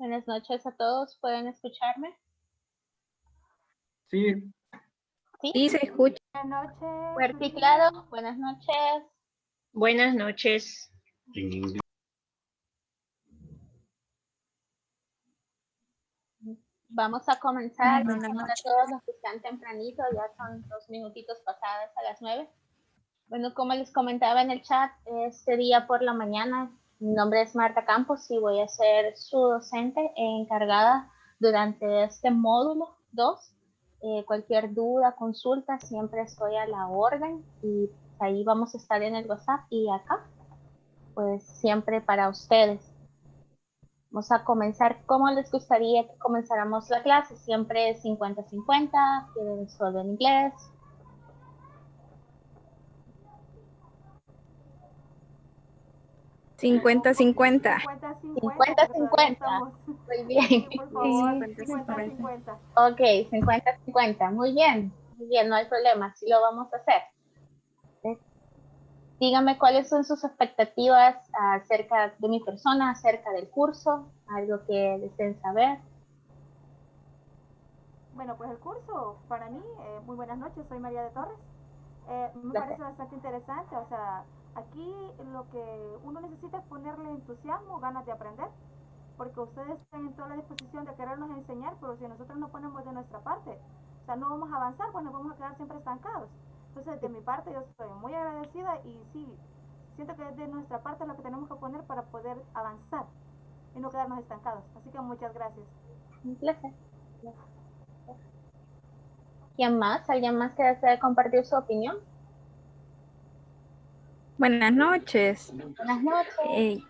Buenas noches a todos. ¿Pueden escucharme? Sí. Sí. Sí, se escucha. Buenas noches. Fuerte y claro. Buenas noches. Buenas noches. Vamos a comenzar. Hola a todos los que están tempranito. Ya son 2 minutitos pasadas a las 9. Bueno, como les comentaba en el chat, este día por la mañana, mi nombre es Marta Campos y voy a ser su docente encargada durante este módulo 2. Cualquier duda, consulta, siempre estoy a la orden y ahí vamos a estar en el WhatsApp y acá, pues siempre para ustedes. Vamos a comenzar. ¿Cómo les gustaría que comenzáramos la clase? Siempre 50-50, quieren solo en inglés. 50-50. 50-50. Muy bien. Sí, por favor, 50-50. Ok, 50-50. Muy bien, no hay problema, así lo vamos a hacer. Díganme cuáles son sus expectativas acerca de mi persona, acerca del curso, algo que deseen saber. Bueno, pues el curso, para mí, muy buenas noches, soy María de Torres. Me Gracias. parece bastante interesante, o sea, aquí lo que uno necesita es ponerle entusiasmo, ganas de aprender, porque ustedes están en toda la disposición de querernos enseñar, pero si nosotros no ponemos de nuestra parte, o sea, no vamos a avanzar, pues nos vamos a quedar siempre estancados. Entonces, de mi parte, yo estoy muy agradecida y sí, siento que es de nuestra parte lo que tenemos que poner para poder avanzar y no quedarnos estancados. Así que muchas gracias. Un placer. ¿Quién más? ¿Alguien más que desee compartir su opinión? Buenas noches. Buenas noches.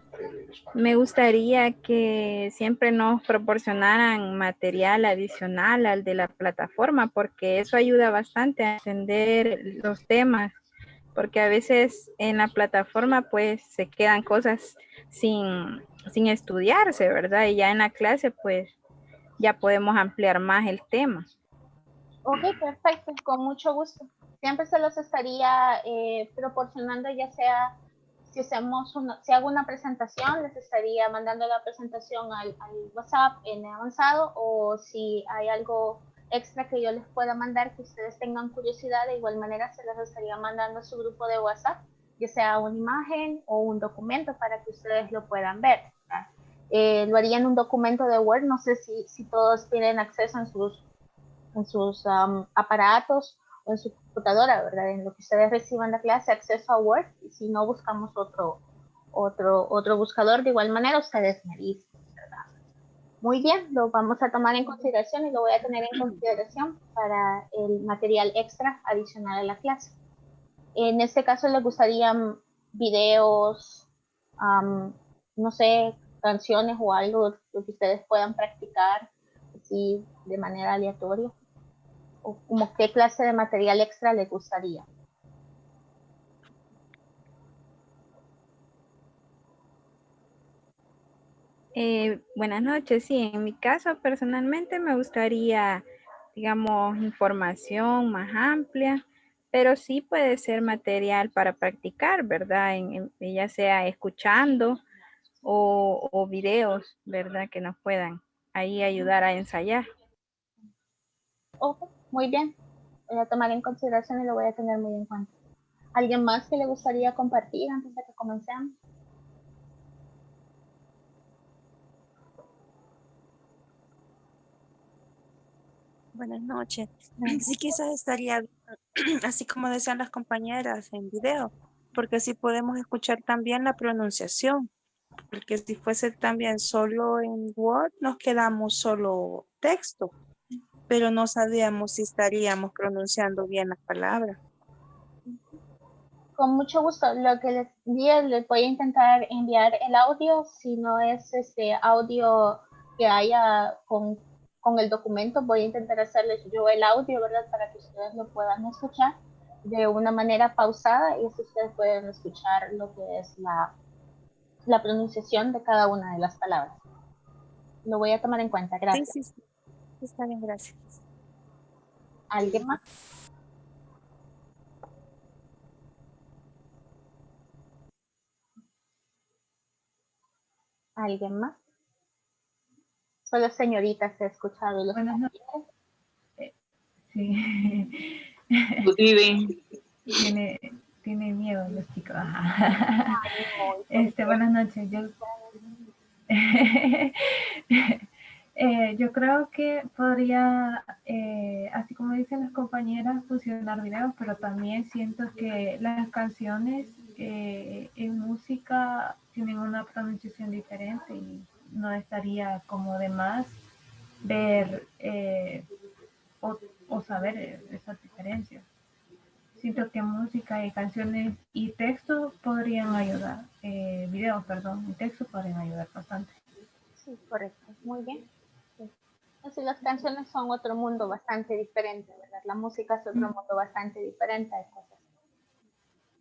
Me gustaría que siempre nos proporcionaran material adicional al de la plataforma, porque eso ayuda bastante a entender los temas, porque a veces en la plataforma pues se quedan cosas sin estudiarse, ¿verdad? Y ya en la clase pues ya podemos ampliar más el tema. Ok, perfecto, con mucho gusto. Siempre se los estaría proporcionando, ya sea si hago una presentación, les estaría mandando la presentación al WhatsApp en avanzado, o si hay algo extra que yo les pueda mandar que ustedes tengan curiosidad, de igual manera se las estaría mandando a su grupo de WhatsApp, ya sea una imagen o un documento para que ustedes lo puedan ver. Lo haría en un documento de Word, no sé si todos tienen acceso en sus aparatos o en su computadora, ¿verdad? En lo que ustedes reciban la clase, acceso a Word, y si no, buscamos otro buscador. De igual manera, ustedes me dicen, ¿verdad? Muy bien, lo vamos a tomar en consideración y lo voy a tener en consideración para el material extra adicional a la clase. En este caso, les gustarían videos, no sé, canciones o algo lo que ustedes puedan practicar así de manera aleatoria, o como qué clase de material extra les gustaría. Buenas noches, sí, en mi caso personalmente me gustaría, digamos, información más amplia, pero sí puede ser material para practicar, ¿verdad? Ya sea escuchando o videos, ¿verdad? Que nos puedan ahí ayudar a ensayar. Ok, muy bien. Voy a tomar en consideración y lo voy a tener muy en cuenta. ¿Alguien más que le gustaría compartir antes de que comencemos? Buenas noches. Sí, quizás estaría, así como decían las compañeras, en video, porque así podemos escuchar también la pronunciación, porque si fuese también solo en Word, nos quedamos solo texto, pero no sabíamos si estaríamos pronunciando bien las palabras. Con mucho gusto. Lo que les voy a intentar enviar el audio, si no es este audio que haya con el documento, voy a intentar hacerles yo el audio, ¿verdad? Para que ustedes lo puedan escuchar de una manera pausada y así ustedes pueden escuchar lo que es la pronunciación de cada una de las palabras. Lo voy a tomar en cuenta. Gracias. Sí. Está bien, gracias. ¿Alguien más? ¿Alguien más? Solo señoritas he escuchado. Los Buenas noches. Sí. Good evening. Tiene miedo los chicos. Ay, no, Buenas noches. Yo creo que podría, así como dicen las compañeras, fusionar videos, pero también siento que las canciones en música tienen una pronunciación diferente y no estaría como de más ver o saber esas diferencias. Siento que música y canciones y texto podrían ayudar, videos, perdón, y texto podrían ayudar bastante. sí, correcto, muy bien. Sí. Así las canciones son otro mundo bastante diferente, ¿verdad? La música es otro mundo bastante diferente. Hay cosas.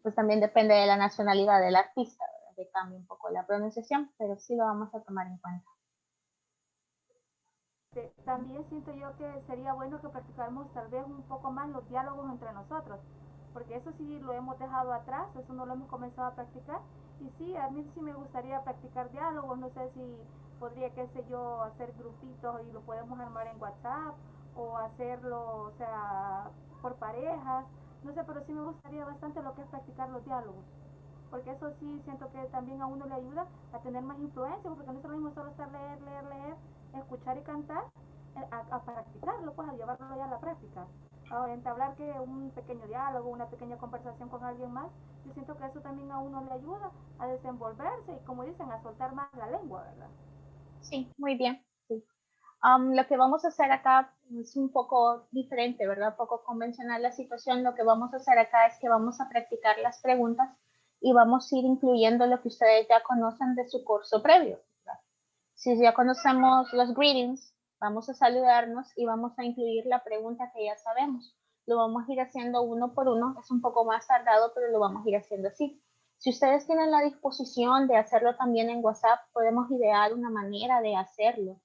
Pues también depende de la nacionalidad del artista, ¿verdad? Que cambia un poco la pronunciación, pero sí lo vamos a tomar en cuenta. También siento yo que sería bueno que practicáramos tal vez un poco más los diálogos entre nosotros, porque eso sí lo hemos dejado atrás, eso no lo hemos comenzado a practicar. Y sí, a mí sí me gustaría practicar diálogos, no sé si podría, qué sé yo, hacer grupitos y lo podemos armar en WhatsApp o hacerlo, o sea, por parejas, no sé, pero sí me gustaría bastante lo que es practicar los diálogos, porque eso sí siento que también a uno le ayuda a tener más influencia, porque no es lo mismo solo estar leer, escuchar y cantar, a practicarlo, pues a llevarlo ya a la práctica, a entablar que un pequeño diálogo, una pequeña conversación con alguien más. Yo siento que eso también a uno le ayuda a desenvolverse y, como dicen, a soltar más la lengua, ¿verdad? Sí, muy bien. Sí. Lo que vamos a hacer acá es un poco diferente, ¿verdad? Poco convencional la situación. Lo que vamos a hacer acá es que vamos a practicar las preguntas y vamos a ir incluyendo lo que ustedes ya conocen de su curso previo, ¿verdad? Si ya conocemos los greetings, vamos a saludarnos y vamos a incluir la pregunta que ya sabemos. Lo vamos a ir haciendo uno por uno. Es un poco más tardado, pero lo vamos a ir haciendo así. Si ustedes tienen la disposición de hacerlo también en WhatsApp, podemos idear una manera de hacerlo.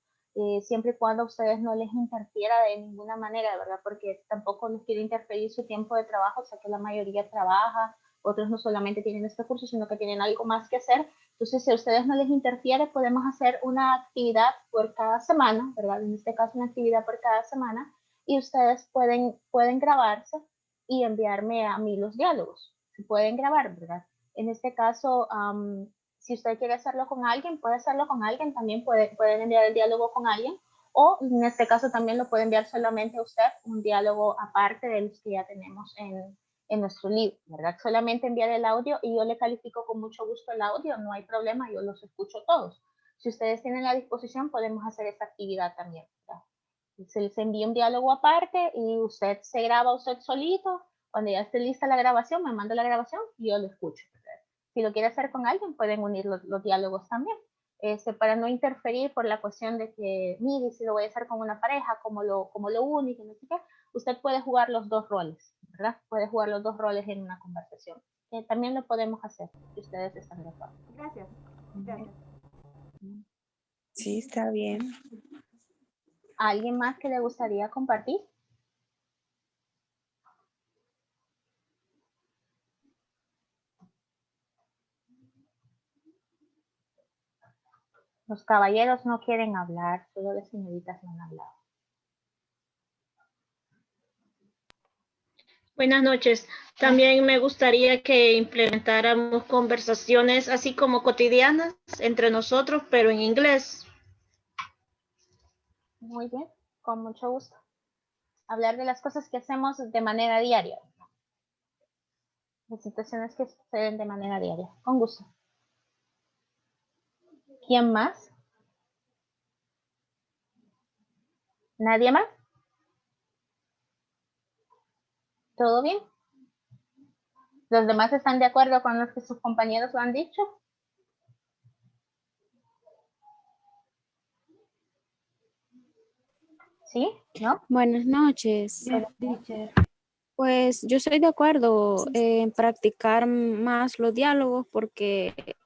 Siempre y cuando a ustedes no les interfiera de ninguna manera, ¿verdad? Porque tampoco les quiere interferir su tiempo de trabajo, o sea que la mayoría trabaja, otros no solamente tienen este curso, sino que tienen algo más que hacer. Entonces, si a ustedes no les interfiere, podemos hacer una actividad por cada semana, ¿verdad? En este caso, una actividad por cada semana, y ustedes pueden grabarse y enviarme a mí los diálogos. Se pueden grabar, ¿verdad? En este caso, si usted quiere hacerlo con alguien, puede hacerlo con alguien, también pueden enviar el diálogo con alguien, o en este caso también lo puede enviar solamente a usted, un diálogo aparte de los que ya tenemos en nuestro libro, ¿verdad? Solamente enviar el audio y yo le califico con mucho gusto el audio, no hay problema, yo los escucho todos. Si ustedes tienen la disposición, podemos hacer esta actividad también, ¿verdad? Se les envía un diálogo aparte y usted se graba usted solito. Cuando ya esté lista la grabación, me manda la grabación y yo lo escucho, ¿verdad? Si lo quiere hacer con alguien, pueden unir los diálogos también. Para no interferir por la cuestión de que, mire, si lo voy a hacer con una pareja, como lo único, no sé qué, usted puede jugar los dos roles, ¿verdad? Puede jugar los dos roles en una conversación. También lo podemos hacer, si ustedes están de acuerdo. Gracias. Gracias. Sí, está bien. ¿Alguien más que le gustaría compartir? Los caballeros no quieren hablar, solo las señoritas no han hablado. Buenas noches. También me gustaría que implementáramos conversaciones así como cotidianas entre nosotros, pero en inglés. Muy bien, con mucho gusto. Hablar de las cosas que hacemos de manera diaria. De situaciones que suceden de manera diaria. Con gusto. ¿Quién más? ¿Nadie más? ¿Todo bien? ¿Los demás están de acuerdo con lo que sus compañeros lo han dicho? ¿Sí? ¿No? Buenas noches. Teacher. Pues yo estoy de acuerdo en practicar más los diálogos porque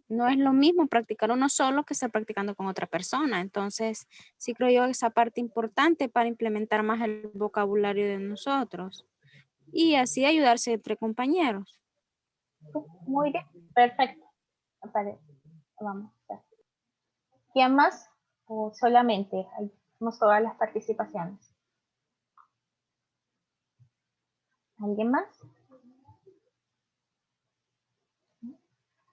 no es lo mismo practicar uno solo que estar practicando con otra persona. Entonces, sí creo yo esa parte importante para implementar más el vocabulario de nosotros y así ayudarse entre compañeros. Muy bien, perfecto. Vamos. ¿Quién más? ¿O solamente hacemos todas las participaciones? ¿Alguien más?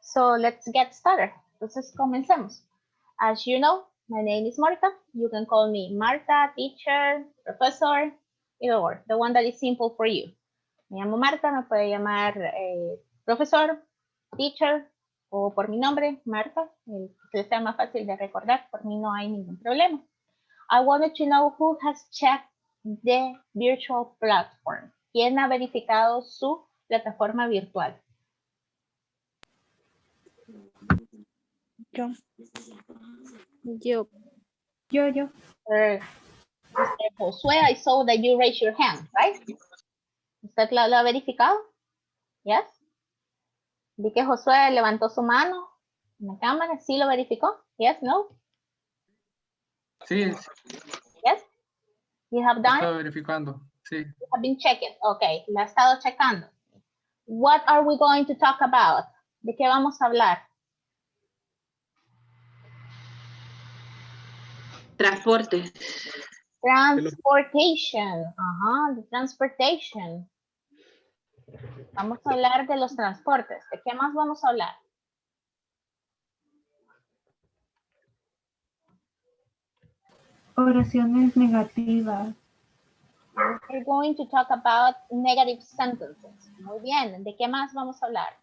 So let's get started. Entonces comencemos. As you know, my name is Marta. You can call me Marta, teacher, professor, either or, the one that is simple for you. Me llamo Marta, me puede llamar profesor, teacher o por mi nombre, Marta, el que sea más fácil de recordar, por mí no hay ningún problema. I wanted to know who has checked the virtual platform. ¿Quién ha verificado su plataforma virtual? Yo. Yo. Mr. Josué, I saw that you raised your hand, right? ¿Usted lo ha verificado? Yes. Vi que Josué levantó su mano en la cámara. ¿Sí lo verificó? Yes, no? Sí, Yes. You have done estaba it? verificando. Sí. You have been checking. Okay, la ha estado checando. What are we going to talk about? ¿De qué vamos a hablar? Transporte. Transportation. Ajá, the transportation. Vamos a hablar de los transportes. ¿De qué más vamos a hablar? Oraciones negativas. We're going to talk about negative sentences. Muy bien. ¿De qué más vamos a hablar?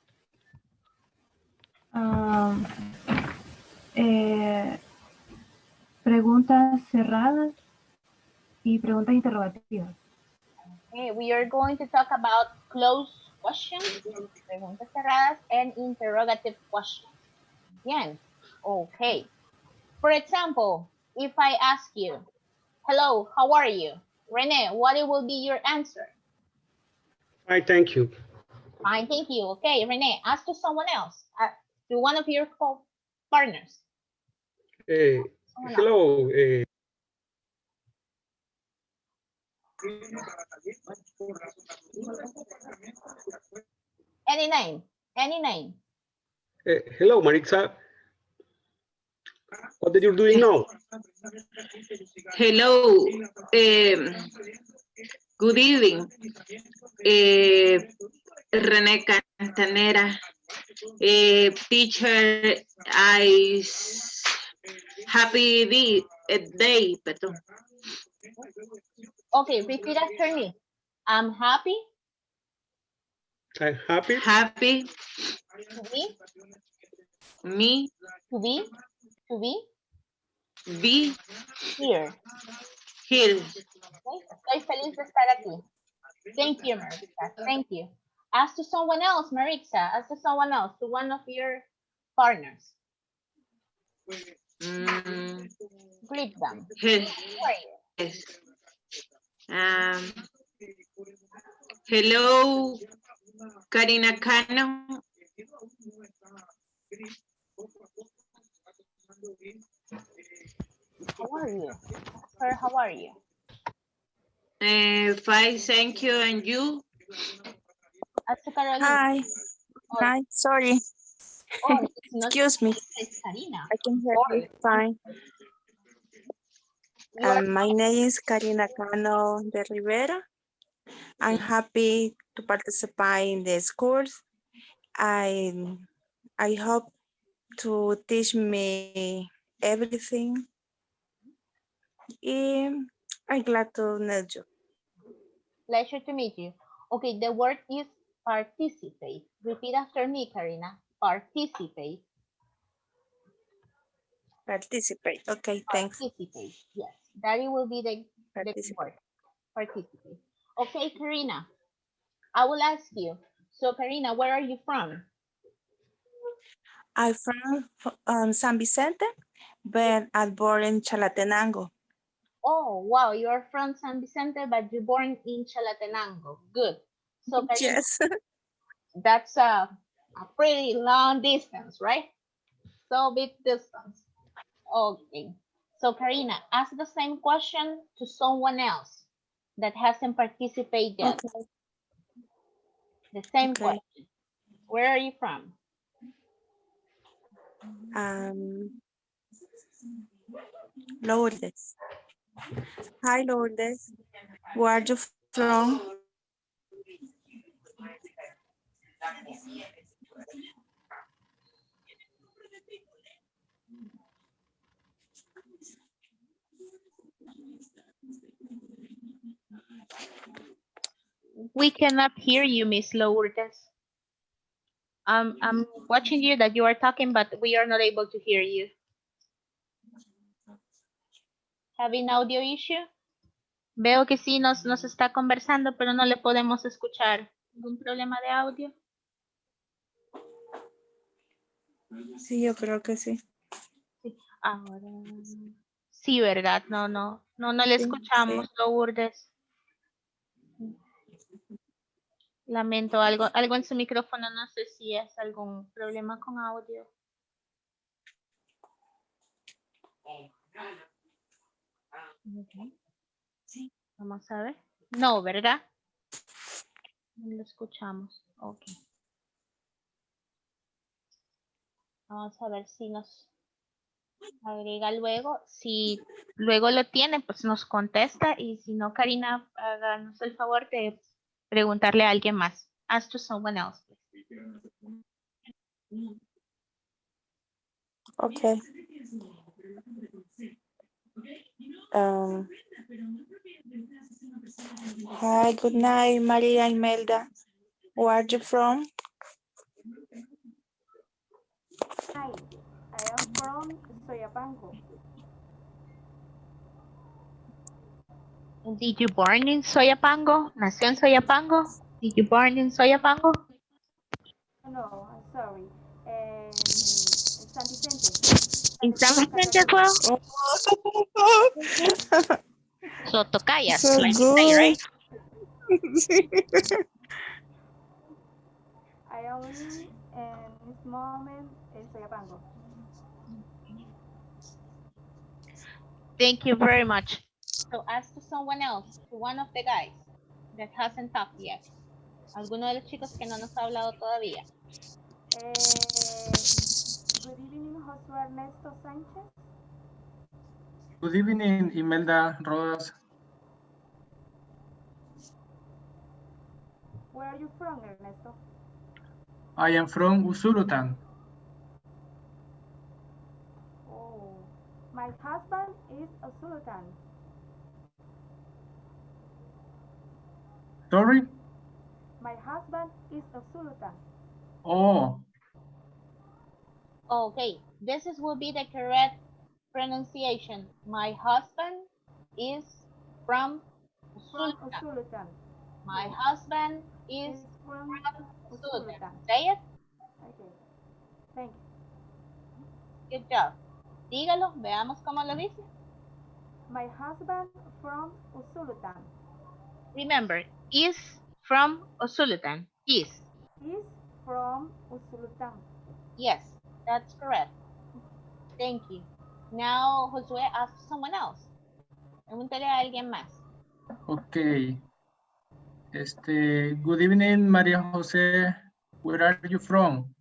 Preguntas cerradas y preguntas interrogativas. Okay, we are going to talk about closed questions, preguntas cerradas, and interrogative questions. Bien. Okay. For example, if I ask you, hello, how are you? Rene, what will be your answer? Fine, thank you. Fine, thank you. Okay, Rene, ask to someone else, to one of your partners. Hello. Any name, any name. Hello, Maritza. What are you doing now? Hello. Good evening. René Cantanera. Teacher, happy day, perdón. Okay, repeat after me. I'm happy. I'm happy. Happy. To be. Me. To be. To be. Be. Here. Here. Okay. Estoy feliz de estar aquí. Thank you, Maritza. Thank you. Ask to someone else, Maritza. Ask to someone else, to one of your partners. Greet them. Yes. Hello, Karina Cano. How are you? Sir, how are you? Fine, thank you. And you? Hi. Oh. Hi, sorry. Oh, Excuse me. Karina. I can hear you fine. My name is Karina Cano de Rivera. I'm happy to participate in the course. I hope to teach me everything. I'm glad to meet you. Pleasure to meet you. Okay, the word is participate. Repeat after me, Karina. Participate. Participate. Okay, thanks. Participate. Yes, that will be the word. Participate. Okay, Karina, I will ask you. So, Karina, where are you from? I'm from San Vicente, but I'm born in Chalatenango. Oh, wow, you're from San Vicente, but you're born in Chalatenango. Good. So, Karina, yes. That's a pretty long distance, right? So big distance. Okay. So, Karina, ask the same question to someone else that hasn't participated yet. Okay. The same question. Where are you from? Lourdes. Hi, Lourdes. Where are you from? We cannot hear you, Miss Lourdes. I'm watching you that you are talking, but we are not able to hear you. Having audio issue? Veo que sí nos está conversando, pero no le podemos escuchar. ¿Algún problema de audio? Sí, yo creo que sí. Sí. Ahora. Sí, ¿verdad? No le escuchamos, Sí. Lourdes. Lamento algo en su micrófono, no sé si es algún problema con audio. Sí. Vamos a ver. No, ¿verdad? No lo escuchamos. Ok. Vamos a ver si nos agrega luego. Si luego lo tiene, pues nos contesta. Y si no, Karina, háganos el favor de preguntarle a alguien más. Ask to someone else. Okay. Hi, good night, Maria Imelda. Where are you from? Hi, I am from Soyapango. Did you born in Soyapango? ¿Nació en Soyapango? Did you born in Soyapango? No, I'm sorry. San Vicente. In San Vicente as well? So Tocayas, So like you say, good. right? I am living in this moment in Soyapango. Thank you very much. So ask to someone else, to one of the guys that hasn't talked yet. Alguno de los chicos que no nos ha hablado todavía. Good evening, Josué Ernesto Sánchez. Good evening, Imelda Rodas. Where are you from, Ernesto? I am from Usulután. Oh, my husband is a Sultan. Sorry? My husband is a Sultan. Oh, Okay, will be the correct pronunciation. My husband is from Sultan. Sultan. My husband is from Sultan. Say it. Okay, thank you. Good job. Dígalo, veamos cómo lo dice. My husband from Usulután. Remember, is from Usulután. Is from Usulután. Yes, that's correct. Thank you. Now, Josué, ask someone else. Pregúntale a alguien más. okay. Good evening, Maria Jose. Where are you from?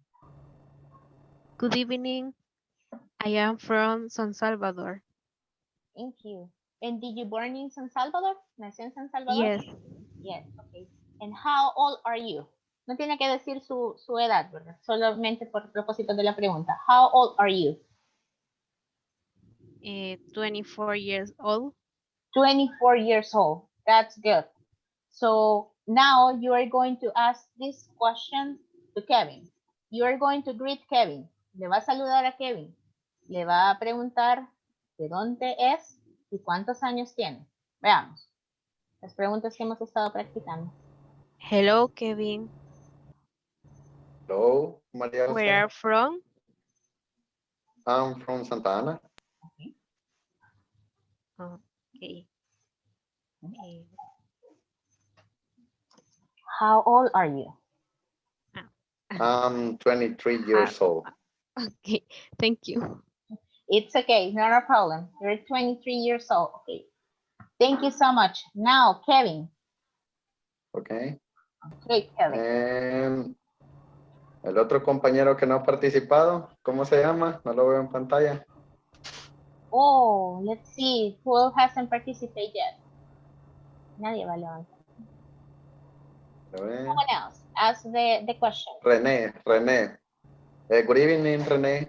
Good evening. I am from San Salvador. Thank you. And did you born in San Salvador? ¿Nació en San Salvador? Yes. Yes, okay. And how old are you? No tiene que decir su edad, ¿verdad? Solamente por propósito de la pregunta. How old are you? 24 years old. 24 years old. That's good. So now you are going to ask this question to Kevin. You are going to greet Kevin. Le va a saludar a Kevin. Le va a preguntar de dónde es y cuántos años tiene. Veamos. Las preguntas que hemos estado practicando. Hello, Kevin. Hello, Maria Jose. Where are you from? I'm from Santa Ana. Okay. Okay. How old are you? I'm 23 years old. Okay, thank you. It's okay, not a problem. You're 23 years old. Okay. Thank you so much. Now, Kevin. Okay. Okay, Kevin. El otro compañero que no ha participado, ¿cómo se llama? No lo veo en pantalla. Oh, let's see. Who hasn't participated yet? Nadie va a levantar. Someone else. Ask the question. René. Good evening, René.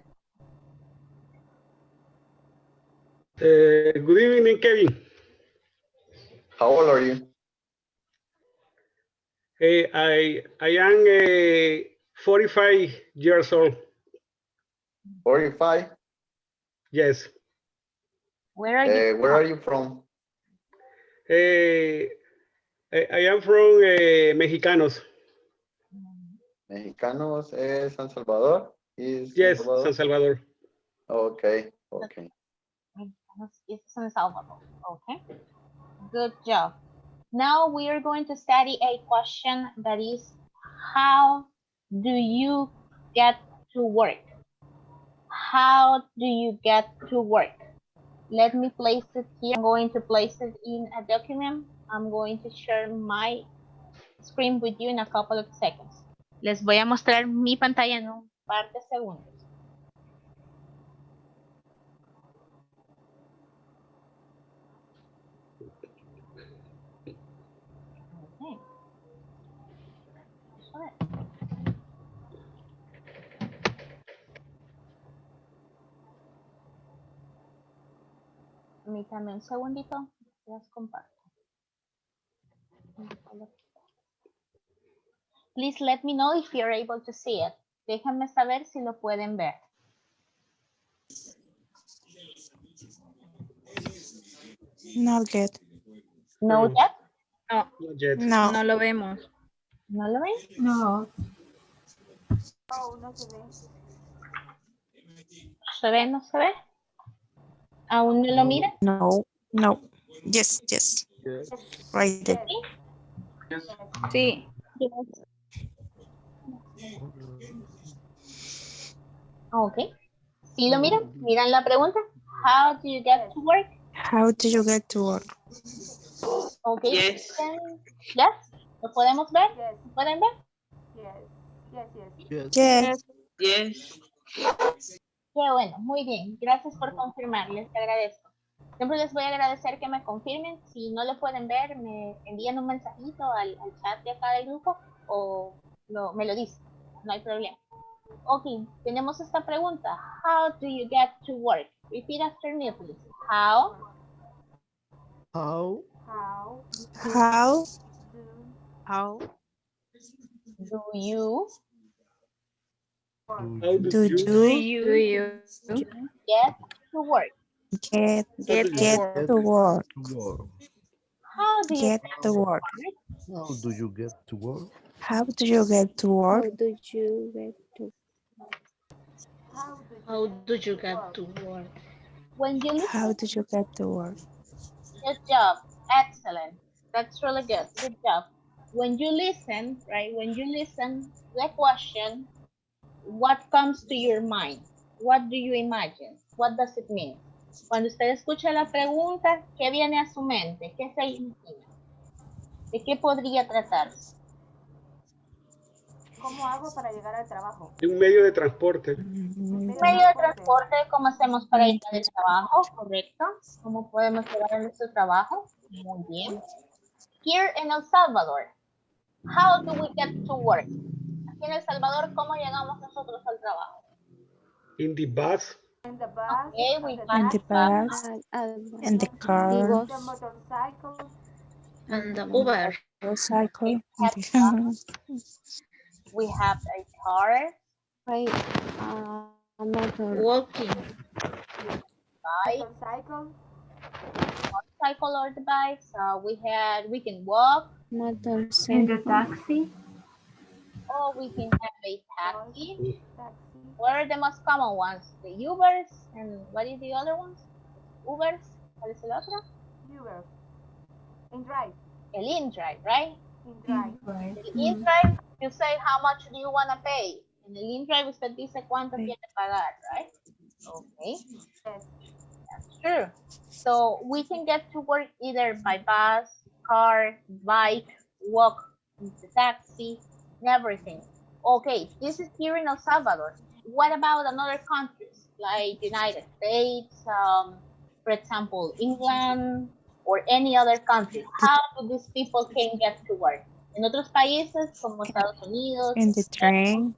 Good evening, Kevin. How old are you? I am 45 years old. 45? Yes. Where are you? Where are you from? I am from Mexicanos. Mexicanos, San Salvador? Yes, San Salvador. Okay. It's San Salvador. Okay. Good job. Now we are going to study a question that is, how do you get to work? How do you get to work? Let me place it here. I'm going to place it in a document. I'm going to share my screen with you in a couple of seconds. Les voy a mostrar mi pantalla en un par de segundos. Okay. Permítame un segundito, las comparto. Please let me know if you're able to see it. Déjenme saber si lo pueden ver. Not yet. No yet? No, Not yet. no lo vemos. ¿No lo ven? No. Oh, no se ve. ¿Se ve? ¿No se ve? ¿Aún no lo mira? No. Yes. Yes. Right there. Yes. Sí. Ok. ¿Sí lo miran? ¿Miran la pregunta? How do you get to work? How do you get to work? Ok. Yes. Yes. ¿Lo podemos ver? Yes. ¿Lo pueden ver? Yes. Yes. Qué bueno, muy bien. Gracias por confirmar, les agradezco. Siempre les voy a agradecer que me confirmen. Si no lo pueden ver, me envían un mensajito al chat de acá del grupo o me lo dicen. No hay problema. Ok, tenemos esta pregunta. How do you get to work? Repeat after me, please. How How do you do you get to work? get to work? How do you Get to work. How do you get to work? How do you get to work? How do you get to work? When you listen, How do you get to work? good job. Excellent. That's really good. Good job. When you listen, right? When you listen to the question, what comes to your mind? What do you imagine? What does it mean? Cuando usted escucha la pregunta, ¿qué viene a su mente? ¿Qué se imagina? ¿De qué podría tratarse? ¿Cómo hago para llegar al trabajo? De un medio de transporte. Un medio de transporte, ¿cómo hacemos para ir al trabajo? ¿Correcto? ¿Cómo podemos llegar a nuestro trabajo? Muy bien. Here in El Salvador, how do we get to work? Aquí en El Salvador, ¿cómo llegamos nosotros al trabajo? In the bus. In the bus, Okay, we In the bus, in the car, the motorcycle, And the Uber. motorcycle. We have a car, Walking. bike, motorcycle, motorcycle or the bike. So we can walk, In the taxi. or we can have a taxi. taxi, What are the most common ones? The Ubers, and what is the other ones? Ubers, ¿cuál es el otro? Uber, in drive, El InDrive, right? in drive. Right. El InDrive, you say how much do you want to pay. En el InDrive usted dice cuánto quiere pagar, right? Okay, Yes. that's true. So we can get to work either by bus, car, bike, walk, the taxi, and everything. Okay, this is here in El Salvador. What about another countries like United States, for example, England or any other country, how do these people can get to work? En otros países como Estados Unidos. In the train.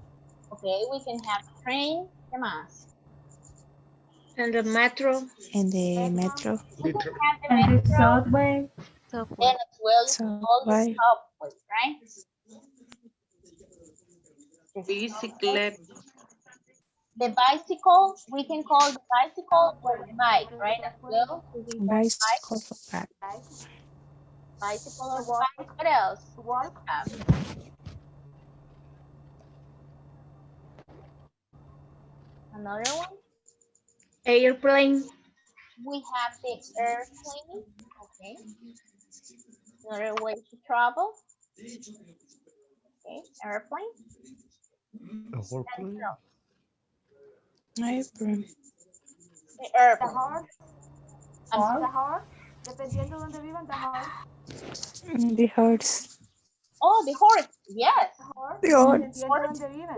Okay, we can have train. ¿Qué más? And the metro. In the metro. We can have the And the metro, subway. and as well as all the Subway. subways, right? Bicicleta. The bicycle, we can call the bicycle or the bike, right? As well, we can call Bicycle. bike, bicycle or bike. What else? Walk. Another one. Airplane. We have the airplane. Okay. Another way to travel. Okay, airplane. A whole plane. Airplane. The The airplane. horse. The horse. Dependiendo de donde vivan, the horse. The horse. Oh, the horse. Yes. The horse. Dependiendo de donde viven.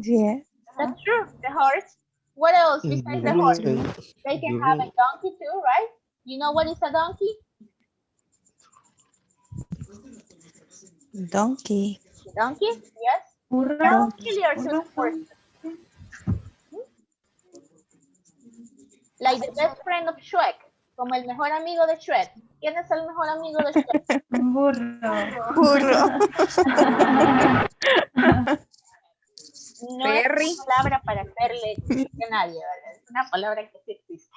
Yeah. That's true. The horse. What else besides the horse? They can have a donkey too, right? You know what is a donkey? Donkey. The donkey? Yes. Burro. Familiar to the horse. Like the best friend of Shrek. Como el mejor amigo de Shrek. ¿Quién es el mejor amigo de Shrek? Un burro. Burro. No Ferry. es una palabra para hacerle chiste a nadie, ¿verdad? Es una palabra que sí existe.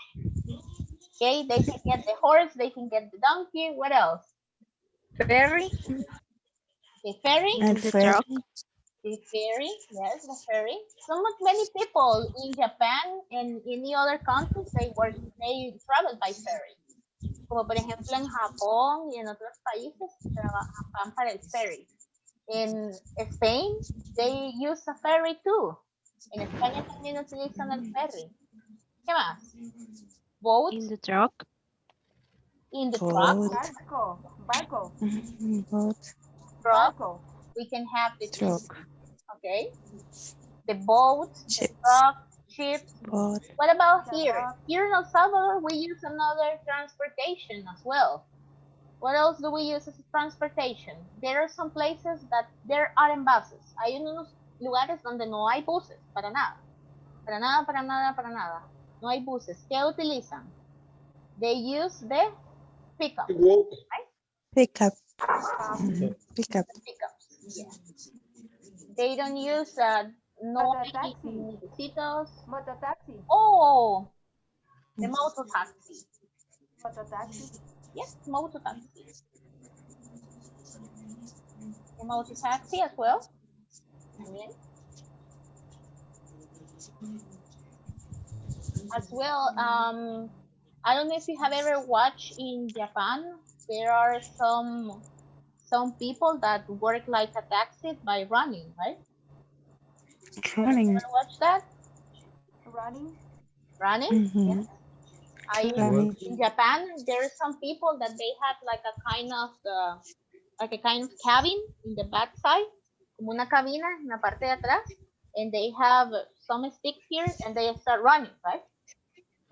Okay, they can get the horse, they can get the donkey. What else? Ferry. The ferry. And The ferry. truck. The ferry, yes, the ferry. So much many people in Japan and any other countries, they travel by ferry. Como por ejemplo en Japón y en otros países trabajan para el ferry. In Spain, they use a ferry too. En España también utilizan el ferry. ¿Qué más? Boat. In the truck. In the Boat. truck. Barco. Boat. Truck. Barco. We can have the Truck. Okay. The boat, Ship. the truck, ship. Boat. What about here? Here in El Salvador, we use another transportation as well. What else do we use as transportation? There are some places that there aren't buses. Hay unos lugares donde no hay buses, para nada. Para nada, para nada, para nada. No hay buses. ¿Qué utilizan? They use the pickup. Walk. Right? Pickup. Pickups. Pickup. Yeah. They don't use no Mototaxi. requisitos. Mototaxi. Oh, the motor taxi. Mototaxi. Yes, motor taxi. The motor taxi as well. También. As well, I don't know if you have ever watched in Japan, there are some people that work like a taxi by running, right? Running. You ever watch that? Running. Running? Mm-hmm. Yes. In Japan, there are some people that they have like a kind of cabin in the back side, como una cabina en la parte de atrás, and they have some sticks here and they start running, right?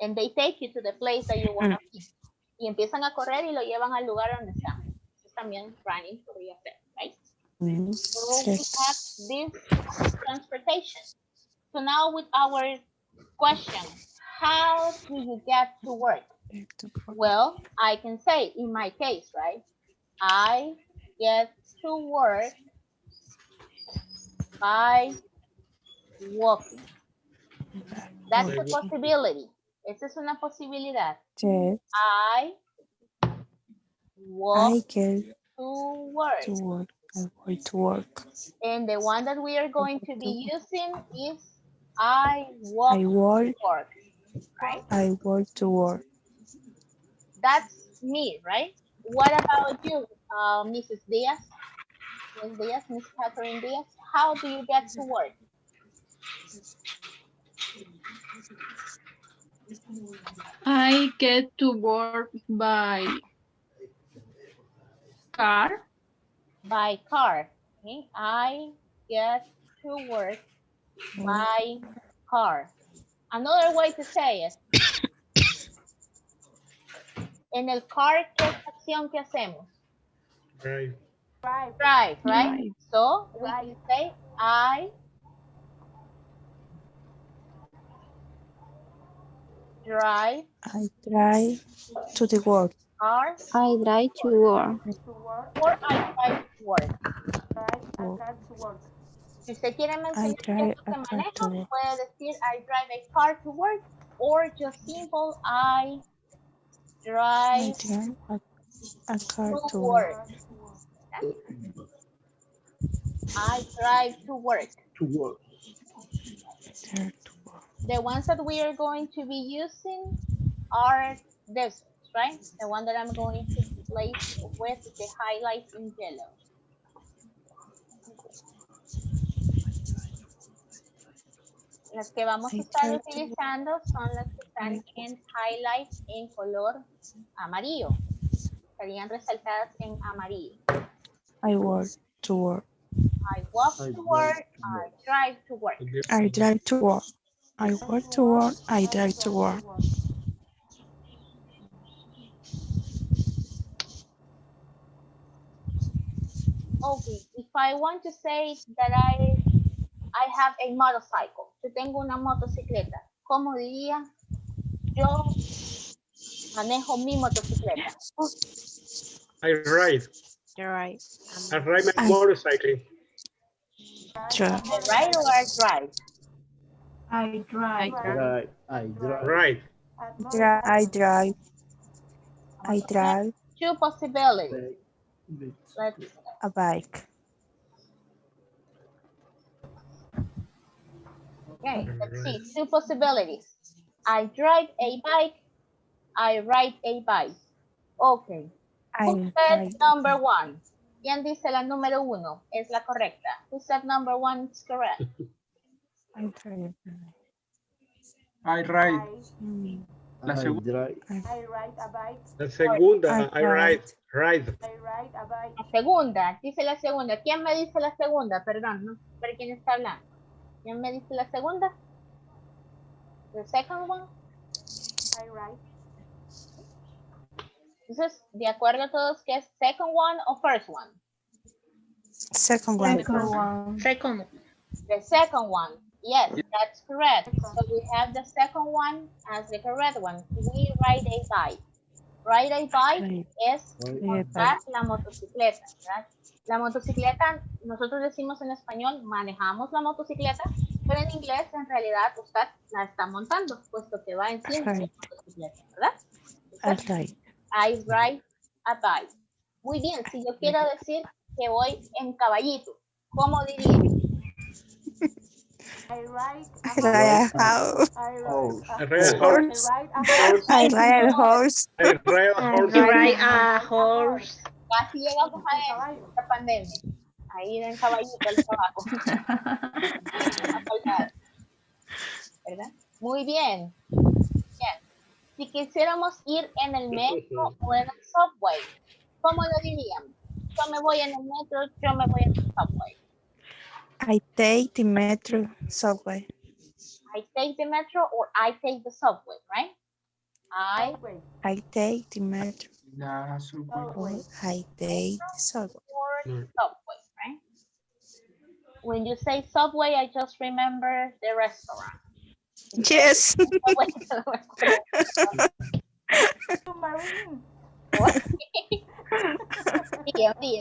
And they take you to the place that you want to be. Y empiezan a correr y lo llevan al lugar donde están. Eso también running podría ser, right? So we have this transportation. So now with our question, how do you get to work? Well, I can say in my case, right? I get to work by walking. That's a possibility. Esa es una posibilidad. Yes. I walk I get to work. to work. I want to work. And the one that we are going to be using is I walk I work. to work. Right? I work to work. That's me, right? What about you, Mrs. Diaz? Ms. Diaz, Miss Catherine Diaz? How do you get to work? I get to work by car. By car. Okay. I get to work by car. Another way to say it. En el car, ¿qué es la acción que hacemos? Drive. Drive, right? So, we can say, I drive. I drive to the work. Car. I drive to work. Or I drive to work. Drive to work. Si usted quiere mencionar qué es lo que car to maneja, work. puede decir I drive a car to work, or just simple I drive a car to to work. work. I drive to work. To work. The ones that we are going to be using are this, right? The one that I'm going to place with the highlights in yellow. Las que vamos a estar utilizando son las que están en highlight en color amarillo. Estarían resaltadas en amarillo. I work to work. I walk to work. I drive to work. I drive to work. I work to work. I drive to work. Okay, if I want to say that I have a motorcycle, yo tengo una motocicleta, ¿cómo diría? Yo manejo mi motocicleta. I ride. Right. I ride my motorcycle. Drive. I ride or I drive? I drive. Right. I drive. Right. I drive. I drive Two possibilities. Let's a bike. Okay, let's see. Two possibilities. I drive a bike. I ride a bike. Okay. Who said number one? ¿Quién dice la número uno? Es la correcta. Who said number one is correct? I drive. I ride. La I segunda. drive. I ride a bike. La segunda, I ride. Ride. I ride a bike. La segunda, dice la segunda. ¿Quién me dice la segunda? Perdón, no sé quién está hablando. ¿Quién me dice la segunda? The second one. I ride. Entonces, de acuerdo a todos, ¿qué es second one o first one? Second one. Second. The second one. Yes, that's correct. So we have the second one as the correct one. We ride a bike. Ride a bike es montar la motocicleta, ¿verdad? La motocicleta, nosotros decimos en español, manejamos la motocicleta, pero en inglés en realidad usted la está montando, puesto que va encima de la motocicleta, ¿verdad? Entonces, I ride a bike. Muy bien, si yo quiero decir que voy en caballito, ¿cómo diría? I ride a horse. I ride I ride a horse. I ride a horse. I ride a horse. Ride a horse. Casi llegamos a esta pandemia. Ahí en caballito al trabajo. ¿Verdad? Muy bien. Bien. Si quisiéramos ir en el metro o en el subway, ¿cómo lo diríamos? Yo me voy en el metro, yo me voy en el subway. I take the metro subway. I take the metro or I take the subway, right? I take the metro. La subway. I take the subway. Or subway, right? When you say subway, I just remember the restaurant. Yes. Un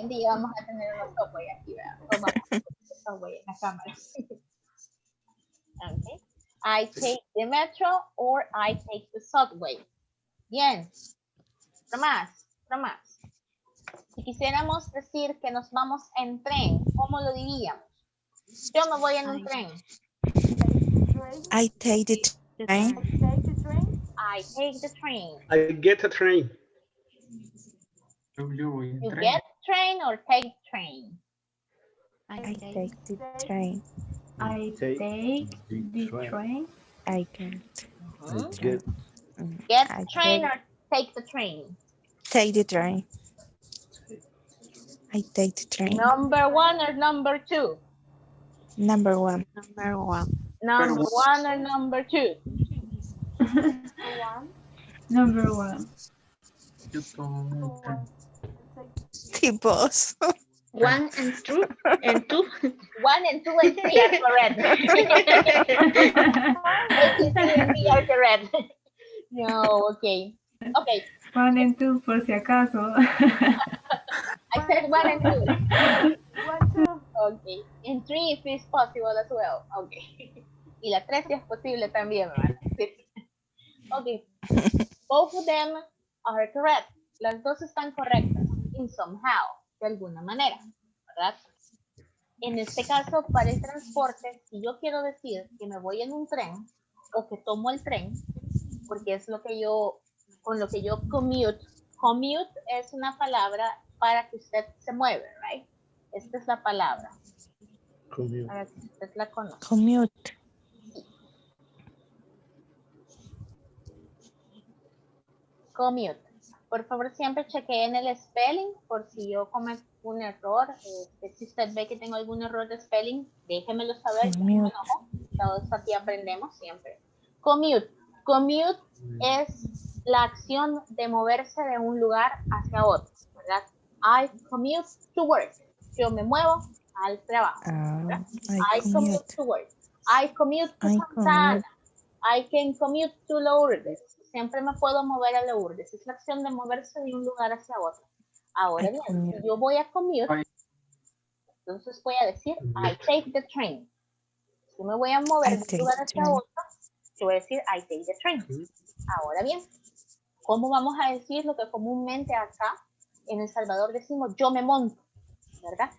día vamos a tener los subway aquí, ¿verdad? Subway en la cámara. Okay. I take the metro or I take the subway. Bien. Otro más. Si quisiéramos decir que nos vamos en tren, ¿cómo lo diríamos? Yo me voy en un tren. I take the train. I take the train. I get a train. You get train or take train? I take the train. I take the train. I get. Get train or take the train? Take the train. I take the train. Number one or number two? Number one. Number one. Number one or number two? Number one. Yo tomo el tren. Tipos. 1 and 2 and 2. 1 and 2 and 3 are correct. A, B, C, and D are correct. No, okay. Okay. 1 and 2 por si acaso. I said 1 and 2. 1, 2. Okay. And 3 if it's possible as well. Okay. Y la 3 si es posible también, ¿verdad? Sí. Okay. Both of them are correct. Las dos están correctas. In somehow. De alguna manera. ¿Verdad? En este caso, para el transporte, si yo quiero decir que me voy en un tren o que tomo el tren, porque es lo que yo, con lo que yo commute. Commute es una palabra para que usted se mueve, right? Esta es la palabra. Commute. Para que usted la conozca. Commute. Commute. Por favor, siempre chequeen el spelling por si yo cometo un error. Si usted ve que tengo algún error de spelling, déjemelo saber. No me enojo. Todos aquí aprendemos siempre. Commute. Commute es la acción de moverse de un lugar hacia otro, ¿verdad? I commute to work. Yo me muevo al trabajo. I commute to work. I commute to Santa Ana. I can commute to Lourdes. Siempre me puedo mover a Lourdes. Es la acción de moverse de un lugar hacia otro. Ahora bien, si yo voy a commute, entonces voy a decir I take the train. Si me voy a mover de un lugar hacia otro, yo voy a decir I take the train. Ahora bien, ¿cómo vamos a decir lo que comúnmente acá en El Salvador decimos yo me monto? ¿Verdad?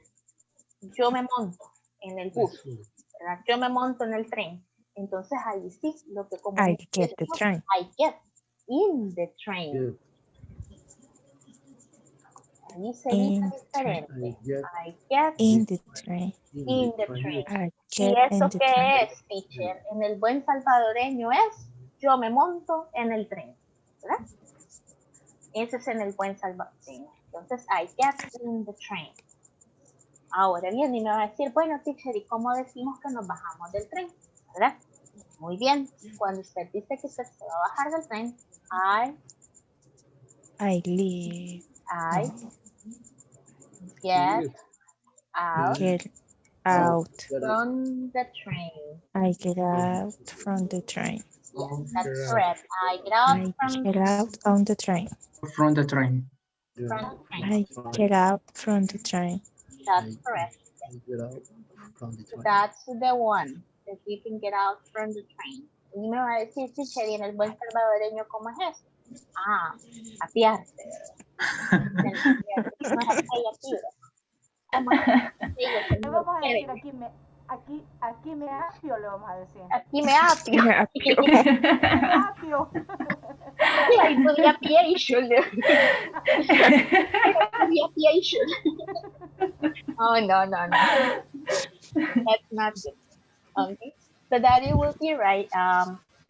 Yo me monto en el bus, ¿verdad? Yo me monto en el tren. Entonces ahí sí, lo que comúnmente I get the train. I get in the train. Ahí se dice diferente. I get in the train. In the train. I ¿Y get eso in the qué train. es, teacher? En el buen salvadoreño es yo me monto en el tren, ¿verdad? Ese es en el buen salvadoreño. Entonces, I get in the train. Ahora bien, y me va a decir, bueno, teacher, ¿y cómo decimos que nos bajamos del tren? ¿Verdad? Muy bien. Cuando usted dice que usted se va a bajar del tren, I leave. I get out, Get out. from the train. I get out from the train. Yes, that's correct. I get out I get out on the train. From the train. from the train. I get out from the train. That's correct. That's the one that you can get out from the train. Y me va a decir, teacher, ¿y en el buen salvadoreño cómo es eso? Apiarse, ¿verdad? No es aquí, ¿cómo es? Le vamos a decir aquí me apio, le vamos a decir. Aquí me apio. Me apio. Me apio. Like the apiation. The apiation. Oh, no. That's not good. Okay. So that it will be right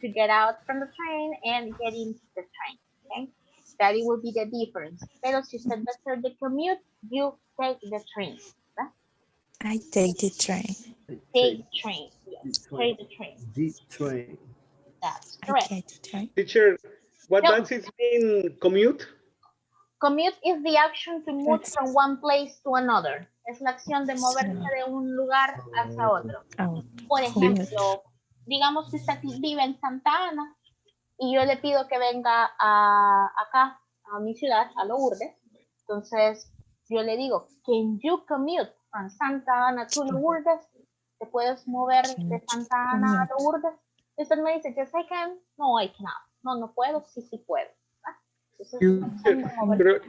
to get out from the train and get into the train. Okay. That it will be the difference. Pero si usted va a hacer the commute, you take the train. ¿Verdad? I take the train. Take the train. Yes. Take the train. The train. That's I correct. get the train. Teacher, what No. does it mean commute? Commute is the action to move from one place to another. Es la acción de moverse de un lugar hacia otro. Por ejemplo, digamos que usted vive en Santa Ana y yo le pido que venga acá, a mi ciudad, a Lourdes. Entonces, yo le digo, can you commute from Santa Ana to Lourdes? ¿Te puedes mover de Santa Ana a Lourdes? Y usted me dice, yes, I can. No, I cannot. No puedo. Sí puedo. Pero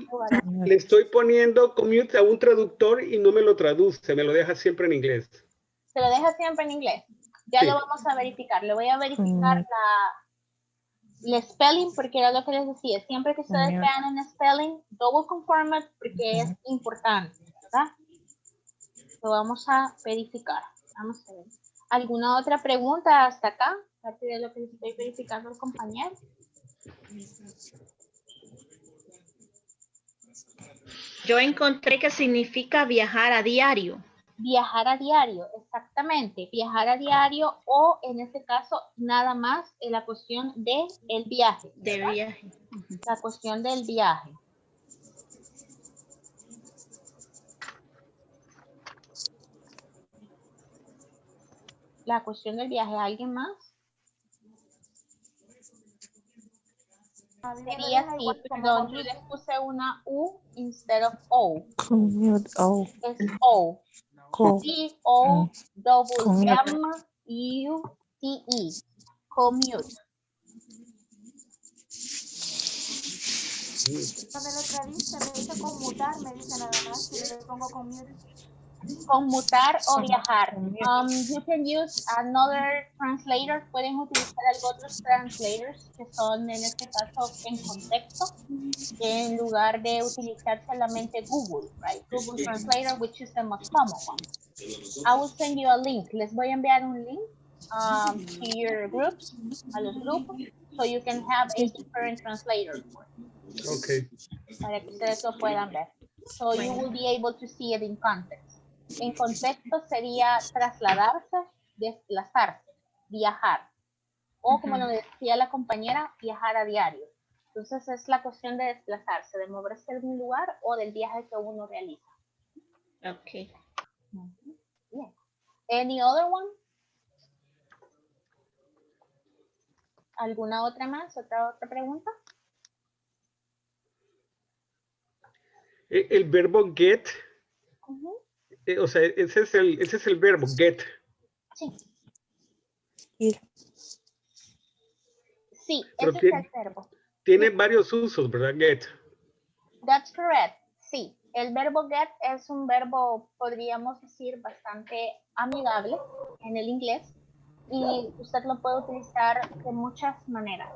le estoy poniendo commute a un traductor y no me lo traduce, me lo deja siempre en inglés. Se lo deja siempre en inglés. Ya Sí. lo vamos a verificar. Le voy a verificar el spelling porque era lo que les decía. Siempre que ustedes vean un spelling, double confirm it porque es importante, ¿verdad? Lo vamos a verificar. Vamos a ver. ¿Alguna otra pregunta hasta acá? Aparte de lo que les estoy verificando al compañero. Yo encontré que significa viajar a diario. Viajar a diario, exactamente. Viajar a diario o en este caso nada más en la cuestión del viaje. De viaje. La cuestión del viaje. La cuestión del viaje, ¿alguien más? Sería así, perdón, yo les puse una U instead of O. Commute, oh. Es O. C-O-W-M-U-T-E. Commute. Cuando lo traduce me dice conmutar, me dice nada más, si le pongo commute. Conmutar o viajar. You can use another translator. Pueden utilizar otros translators que son en este caso en contexto, en lugar de utilizar solamente Google, right? Google Translator, which is the most common one. I will send you a link. Les voy a enviar un link to your groups, a los grupos, so you can have a different translator. Okay. Para que ustedes lo puedan ver. So you will be able to see it in context. En contexto sería trasladarse, desplazarse, viajar. O como lo decía la compañera, viajar a diario. Entonces es la cuestión de desplazarse, de moverse de algún lugar o del viaje que uno realiza. Okay. Bien. Any other one? ¿Alguna otra más? ¿Otra pregunta? El verbo get, o sea, ese es el verbo get. Sí. Ir. Sí, Pero ese es el verbo. Tiene varios usos, ¿verdad? Get. That's correct. Sí, el verbo get es un verbo, podríamos decir, bastante amigable en el inglés y usted lo puede utilizar de muchas maneras.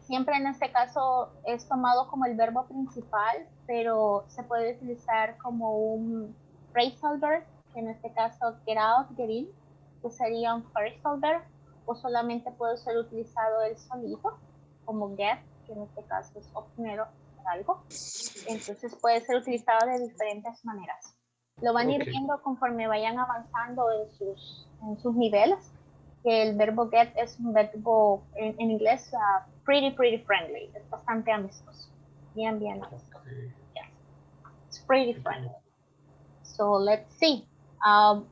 Siempre en este caso es tomado como el verbo principal, pero se puede utilizar como un phrasal verb, que en este caso get out, get in, que sería un phrasal verb, o solamente puede ser utilizado el solito, como get, que en este caso es obtener algo. Entonces puede ser utilizado de diferentes maneras. Lo van a ir viendo conforme vayan avanzando en sus niveles, que el verbo get es un verbo en inglés pretty friendly, es bastante amistoso, bien amistoso. Yes. It's pretty friendly. So let's see.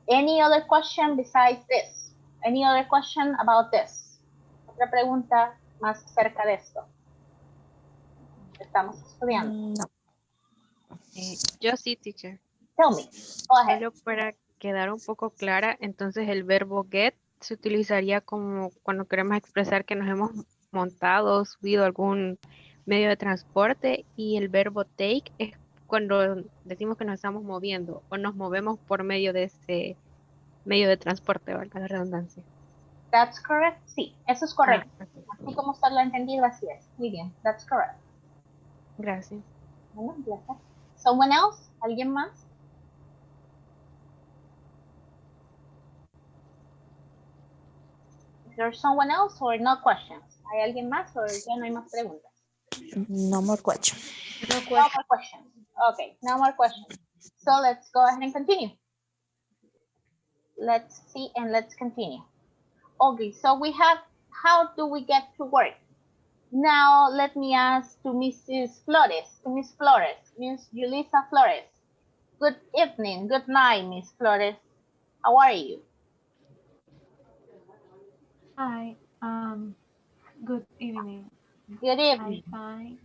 Any other question besides this? Any other question about this? Otra pregunta más acerca de esto. Estamos estudiando. No. Yo sí, teacher. Tell me. Go ahead. Solo para quedar un poco clara, entonces el verbo get se utilizaría como cuando queremos expresar que nos hemos montado, subido a algún medio de transporte, y el verbo take es cuando decimos que nos estamos moviendo o nos movemos por medio de ese medio de transporte, valga la redundancia. That's correct. Sí, eso es correcto. Así como usted lo ha entendido, así es. Muy bien, that's correct. Gracias. Bueno, gracias. Someone else? ¿Alguien más? Is there someone else or no questions? ¿Hay alguien más o ya no hay más preguntas? No more question. No more questions. Okay, no more questions. So let's go ahead and continue. Let's see and let's continue. Okay, so we have, how do we get to work? Now let me ask to Mrs. Flores, Miss Julissa Flores. Good evening, good night, Miss Flores. How are you? Hi, good evening. Good evening. I'm fine.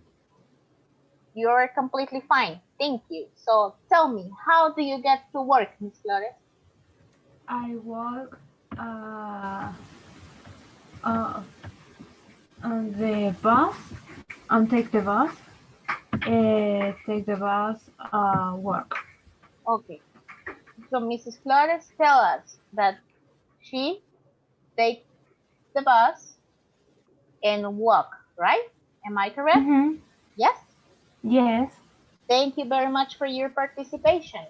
You're completely fine. Thank you. So tell me, how do you get to work, Miss Flores? I walk on the bus, take the bus, work. Okay. So Mrs. Flores tell us that she takes the bus and walk, right? Am I correct? Mm-hmm. Yes? Yes. Thank you very much for your participation.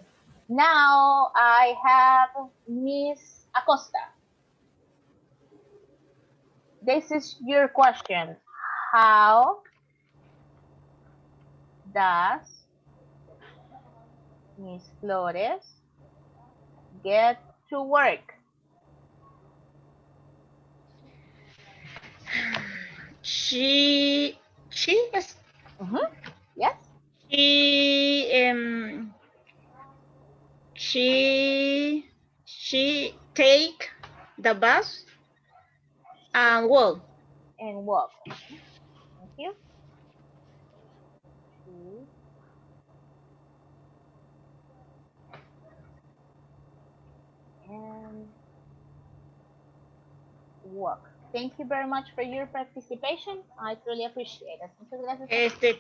Now I have Miss Acosta. This is your question. How does Miss Flores get to work? She is. Yes. She take the bus and walk. And walk. Thank you. And walk. Thank you very much for your participation. I truly appreciate it. Muchas gracias.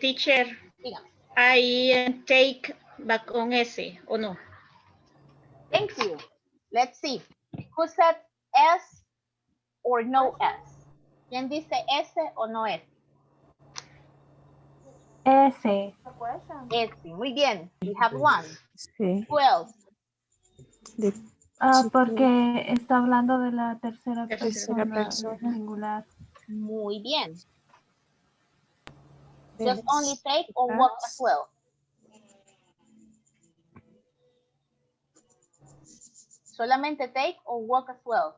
Teacher, Dígame. I take va con S, ¿o no? Thank you. Let's see. Who said S or no S? ¿Quién dice S o no S? S. S. Muy bien. We have one. Sí. Who else? Porque está hablando de la tercera Tercera persona persona. singular. Muy bien. Just only take or walk as well. Solamente take or walk as well.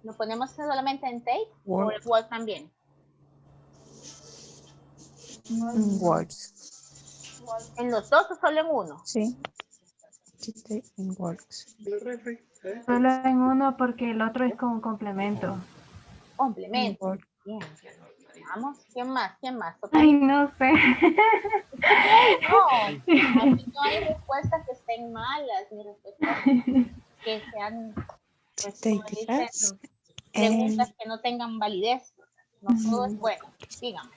¿Lo ponemos solamente en take o en walk también? Works. ¿En los dos o solo en uno? Sí. In works. Solo en uno porque el otro es como complemento. Complemento. Bien. Vamos, ¿quién más? ¿Quién más? Ay, no sé. No, aquí no hay respuestas que estén malas, ni respuestas que sean, pues, como dicen, preguntas que no tengan validez. No todo es bueno. Dígame.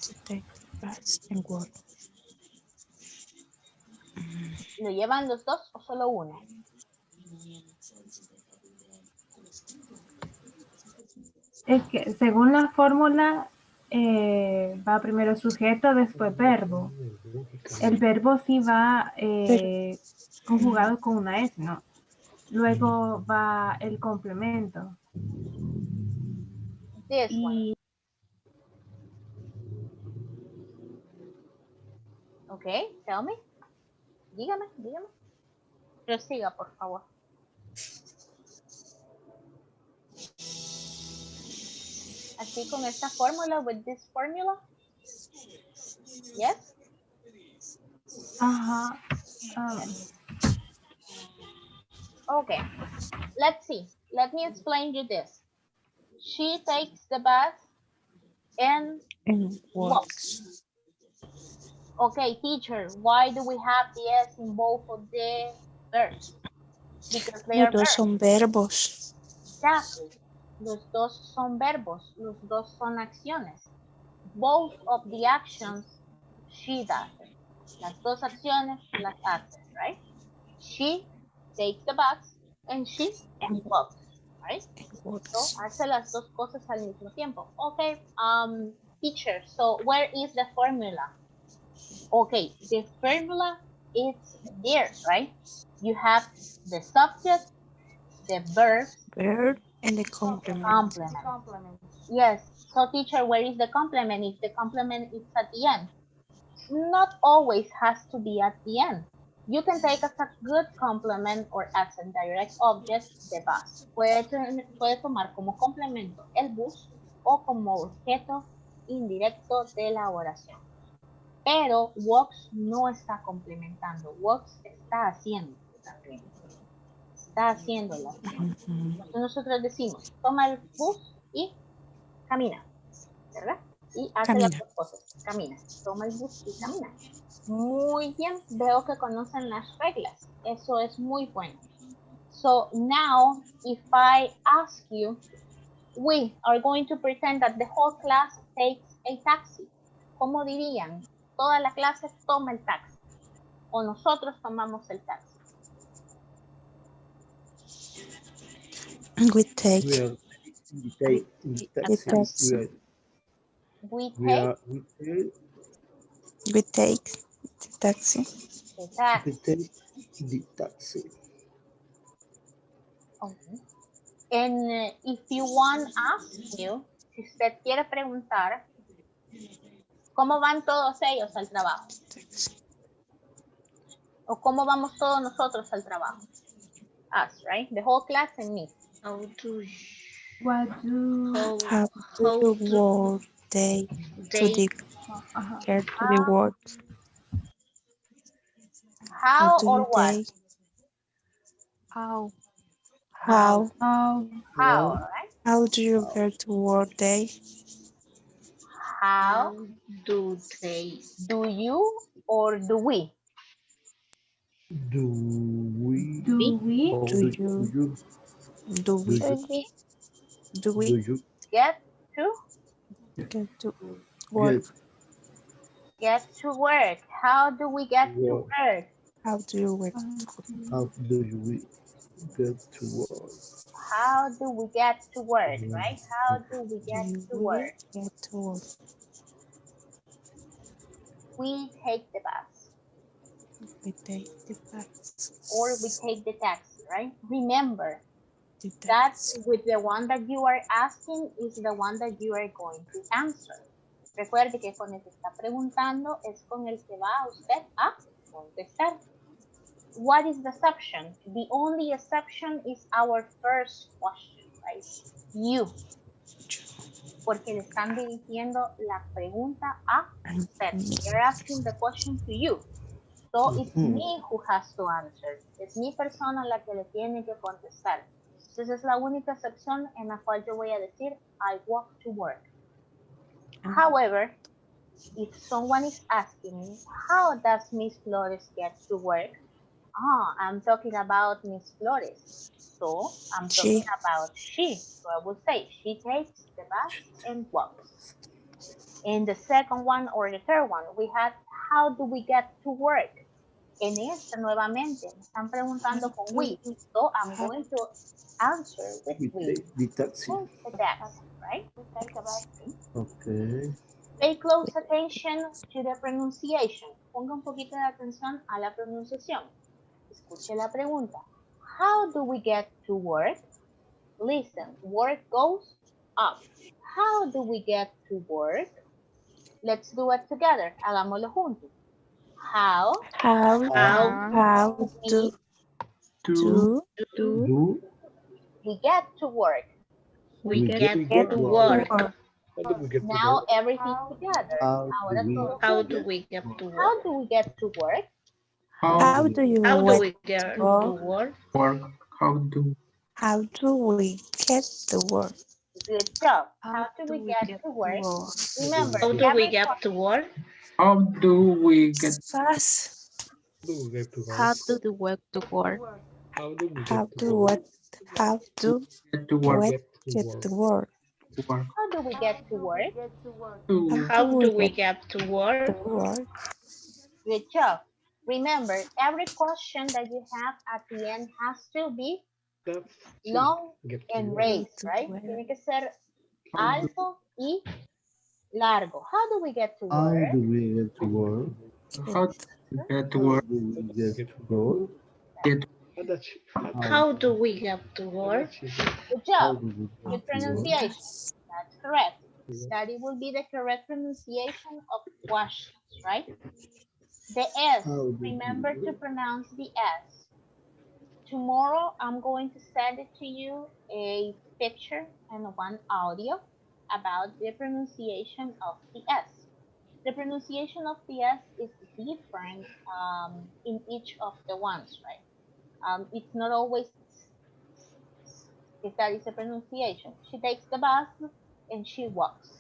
¿Lo llevan los dos o solo uno? Es que según la fórmula va primero sujeto, después verbo. El verbo sí va conjugado con una S, ¿no? Luego va el complemento. Y... Ok, tell me. Dígame. Prosiga, por favor. Así con esta fórmula, with this formula. Yes? Ajá. Okay, let's see. Let me explain you this. She takes the bus and walks. Okay, teacher, why do we have the S in both of the verbs? Because they are Los dos son verbos. Exactly. Los dos son verbos. Los dos son acciones. Both of the actions she does. Las dos acciones las hace, right? She takes the bus and she walks, right? So hace las dos cosas al mismo tiempo. Okay, teacher, so where is the formula? Okay, the formula is there, right? You have the subject, the verb, and the complement. Yes. So teacher, where is the complement? If the complement is at the end. Not always has to be at the end. You can take as a good complement or as a direct object the bus. Puede tomar como complemento el bus o como objeto indirecto de la oración. Pero walks no está complementando. Walks está haciendo también. Está haciéndolo. Entonces nosotros decimos, toma el bus y camina, ¿verdad? Y hace las dos cosas, camina, toma el bus y camina. Muy bien, veo que conocen las reglas. Eso es muy bueno. So now, if I ask you, we are going to pretend that the whole class takes a taxi. ¿Cómo dirían? Toda la clase toma el taxi. O nosotros tomamos el taxi. We take. We take the taxi. Okay. And if you want to ask you, si usted quiere preguntar, ¿cómo van todos ellos al trabajo? ¿O cómo vamos todos nosotros al trabajo? Us, right? The whole class and me. How do you work day to the work? How or what? How, right? How do you get to work day? How do they? do you or do we? Do we? Do we? Or Do do you? you? Do we? Do you? Do Do we you Get to get to work? get to work. How do we get to work? work? How do you work? How do we get to work? How do we get to work, right? How do we Do get you to work? get to work? We take the bus We take the bus. or we take the taxi, right? Remember The that taxi. with the one that you are asking is the one that you are going to answer. Recuerde que con el que está preguntando es con el que va usted a contestar. What is the exception? The only exception is our first question, right? You. Porque le están dirigiendo la pregunta a usted. They're asking the question to you. So it's me who has to answer. Es mi persona la que le tiene que contestar. Entonces es la única excepción en la cual yo voy a decir I walk to work. However, if someone is asking me, how does Miss Flores get to work? I'm talking about Miss Flores. So I'm talking about she. So I would say she takes the bus and walks. In the second one or the third one, we had how do we get to work? En esta nuevamente me están preguntando con we. So I'm going to answer with we. The taxi. The taxi, right? Okay. Pay close attention to the pronunciation. Ponga un poquito de atención a la pronunciación. Escuche la pregunta. How do we get to work? Listen, work goes up. How do we get to work? Let's do it together. Hagámoslo juntos. How Do we get to work? We get to work. How do we get to Now work? everything together. How do we get to work? How do we get to work? How do you How do we get get to to work? work? How do we get to work? Good job. How do we get to work? Remember, How do we get to work? How do we get Fast. How do you work to work? How do we How get do what? How do to work? get to work? How do we get to work? How do we get to work? To work? Good job. Remember, every question that you have at the end has to be long and raised, right? Tiene que ser alto y largo. How do we get to How work? do we get to work? How do we get to work? How do we get to work? Good job. Good pronunciation. That's correct. That it will be the correct pronunciation of questions, right? The S, remember to pronounce the S. Tomorrow, I'm going to send it to you a picture and one audio about the pronunciation of the S. The pronunciation of the S is different in each of the ones, right? It's not always if that is a pronunciation. She takes the bus and she walks.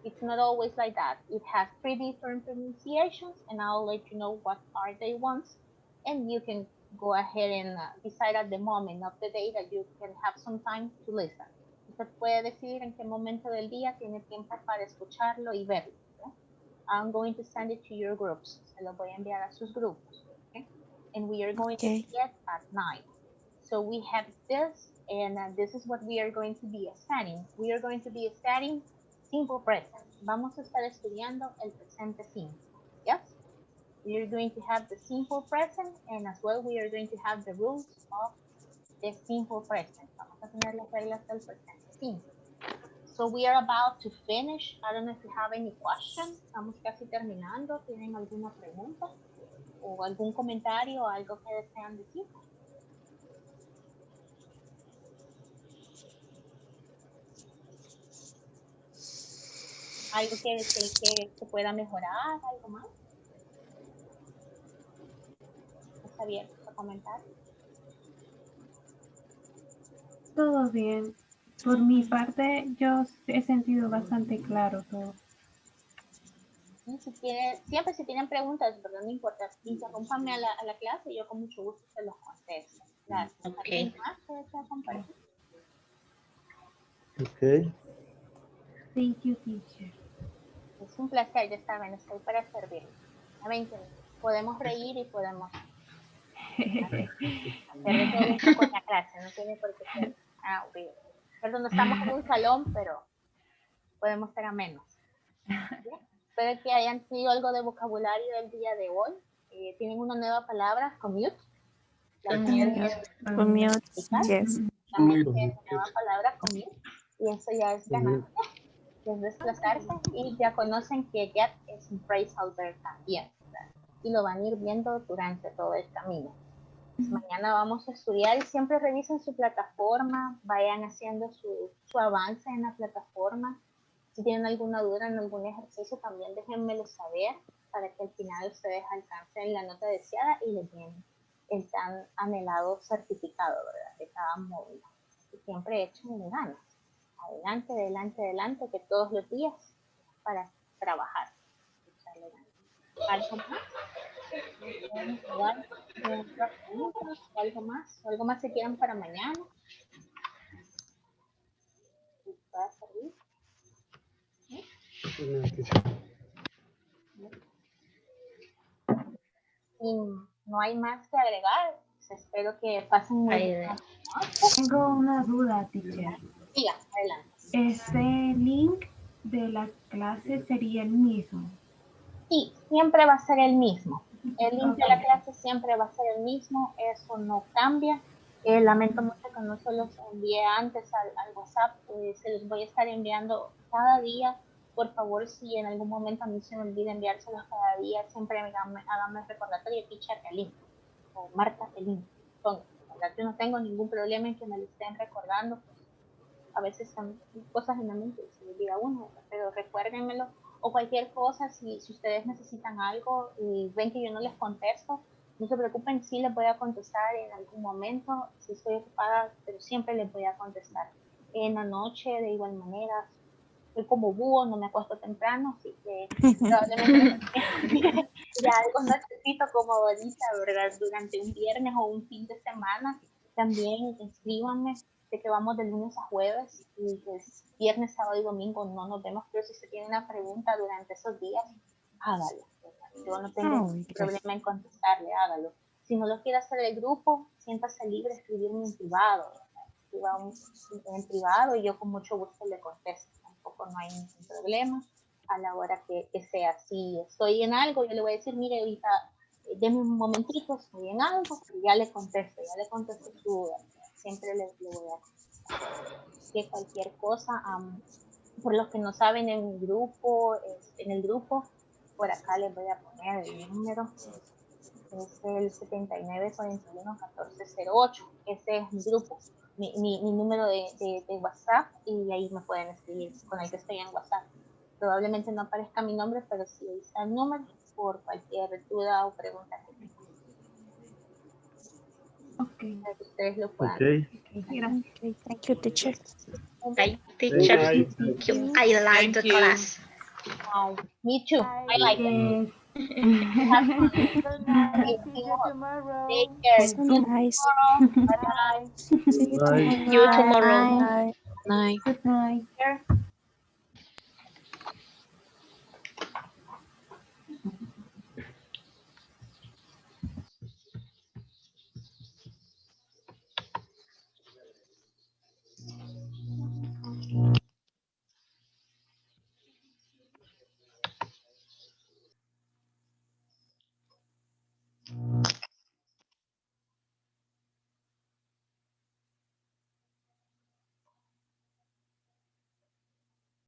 It's not always like that. It has three different pronunciations, and I'll let you know what are they ones, and you can go ahead and decide at the moment of the day that you can have some time to listen. Usted puede decidir en qué momento del día tiene tiempo para escucharlo y verlo. ¿Okay? I'm going to send it to your groups. Se lo voy a enviar a sus grupos. Okay? And we are going to see it at 9. So we have this, and this is what we are going to be studying. We are going to be studying simple present. Vamos a estar estudiando el presente simple. Yes? We are going to have the simple present, and as well we are going to have the rules of the simple present. Vamos a tener las reglas del presente simple. So we are about to finish. I don't know if you have any questions. Estamos casi terminando. ¿Tienen alguna pregunta o algún comentario o algo que desean decir? Algo que se pueda mejorar, algo más. Está abierto a comentar. Todo bien. Por mi parte, yo he sentido bastante claro todo. Siempre si tienen preguntas, ¿verdad? No importa, interrúmpame a la clase y yo con mucho gusto se los contesto. Gracias. Okay. Okay. Thank you, teacher. Es un placer, ya saben, estoy para servir. A 20 podemos reír y podemos hacer todo un poco en la clase, no tiene por qué ser aburrido. Perdón, no estamos en un salón, pero podemos ser amenos. Espero que hayan tenido algo de vocabulario del día de hoy. Tienen una nueva palabra, commute. Commute, yes. También tienen una nueva palabra, commute. Y eso ya es ganancia, que es desplazarse. Y ya conocen que get es un phrasal verb también, ¿verdad? Y lo van a ir viendo durante todo el camino. Pues mañana vamos a estudiar y siempre revisen su plataforma, vayan haciendo su avance en la plataforma. Si tienen alguna duda en algún ejercicio, también déjenmelo saber para que al final ustedes alcancen la nota deseada y les den el tan anhelado certificado, ¿verdad? De cada módulo. Y siempre echen ganas. Adelante, adelante, adelante, que todos los días para trabajar. ¿Algo más? ¿Algo más que quieran para mañana? ¿Va a servir? Y no hay más que agregar. Espero que pasen muy bien. Tengo una duda, teacher. Siga, adelante. ¿Este link de la clase sería el mismo? Sí, siempre va a ser el mismo. El link de la clase siempre va a ser el mismo. Eso no cambia. Lamento mucho que no se los envié antes al WhatsApp. Se los voy a estar enviando cada día. Por favor, si en algún momento a mí se me olvida enviárselos cada día, siempre háganme recordatorio, teacher, el link. O Marta, el link. Yo no tengo ningún problema en que me lo estén recordando. Pues, a veces son cosas en la mente, se me olvida uno, pero recuérdenmelo. O cualquier cosa, si ustedes necesitan algo y ven que yo no les contesto, no se preocupen, sí les voy a contestar en algún momento, si estoy ocupada, pero siempre les voy a contestar. En la noche, de igual manera, soy como búho, no me acuesto temprano, así que probablemente ya algo necesito como ahorita, ¿verdad? Durante un viernes o un fin de semana, también escríbanme. Sé que vamos de lunes a jueves y pues viernes, sábado y domingo no nos vemos, pero si usted tiene una pregunta durante esos días, hágalo. Yo no tengo ningún problema en contestarle, hágalo. Si no lo quiere hacer el grupo, siéntase libre de escribirme en privado. Escriba en privado y yo con mucho gusto le contesto. Tampoco no hay ningún problema a la hora que sea. Si estoy en algo, yo le voy a decir, mire, ahorita denme un momentito, estoy en algo, y ya le contesto su duda. Siempre le voy a contestar. Que cualquier cosa, por los que no saben en el grupo, por acá les voy a poner el número, es el 7941-1408, ese es mi grupo, mi número de WhatsApp, y ahí me pueden escribir con el que estoy en WhatsApp. Probablemente no aparezca mi nombre, pero sí está el número por cualquier duda o pregunta que tengan. Okay. Para que ustedes lo puedan. Okay. Thank you, teacher. Hi, teacher. Thank you. I like the class. Me too. I like it. See you tomorrow. Take care. So nice. Bye. See you tomorrow. You tomorrow. Bye. Good night.